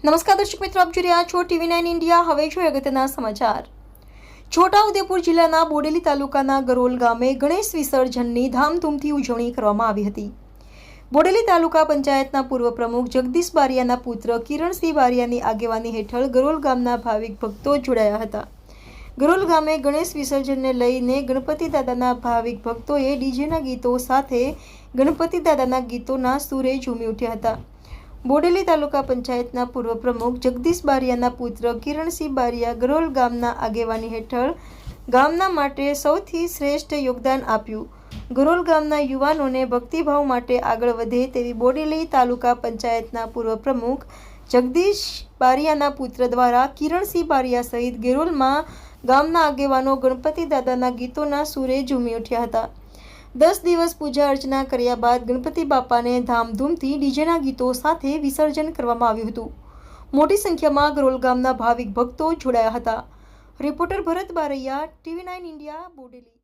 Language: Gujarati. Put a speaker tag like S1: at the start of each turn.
S1: નમસ્કાર દર્શક મિત્રો, આપ જોઈ રહ્યા છો TV9 ઇન્ડિયા। હવે જોઈએ અગત્યના સમાચાર। છોટાઉદેપુર જિલ્લાના બોડેલી તાલુકાના ગરોલ ગામે ગણેશ વિસર્જનની ધામધૂમથી ઉજવણી કરવામાં આવી હતી। બોડેલી તાલુકા પંચાયતના પૂર્વ પ્રમુખ જગદીશ બારિયાના પુત્ર કિરણસિંહ બારિયાની આગેવાની હેઠળ ગરોલ ગામના ભાવિક ભક્તો જોડાયા હતા। ગરોલ ગામે ગણેશ વિસર્જનને લઈને ગણપતિ દાદાના ભાવિક ભક્તોએ ડીજેના ગીતો સાથે ગણપતિ દાદાના ગીતોના સુરે ઝૂમી ઉઠ્યા હતા। બોડેલી તાલુકા પંચાયતના પૂર્વ પ્રમુખ જગદીશ બારિયાના પુત્ર કિરણસિંહ બારિયા ગરોલ ગામના આગેવાની હેઠળ ગામના માટે સૌથી શ્રેષ્ઠ યોગદાન આપ્યું। ગરોલ ગામના યુવાનોને ભક્તિભાવ માટે આગળ વધે તેવી બોડેલી તાલુકા પંચાયતના પૂર્વ પ્રમુખ જગદીશ બારિયાના પુત્ર દ્વારા કિરણસિંહ બારિયા સહિત ગરોલમાં ગામના આગેવાનો ગણપતિ દાદાના ગીતોના સુરે ઝૂમી ઉઠ્યા હતા। 10 દિવસ પૂજા અર્ચના કર્યા બાદ ગણપતિ બાપાને ધામધૂમથી ડીજેના ગીતો સાથે વિસર્જન કરવામાં આવ્યું હતું। મોટી સંખ્યામાં ગરોલ ગામના ભાવિક ભક્તો જોડાયા હતા। રિપોર્ટર ભરત બારૈયા, TV9 ઇન્ડિયા, બોડેલી।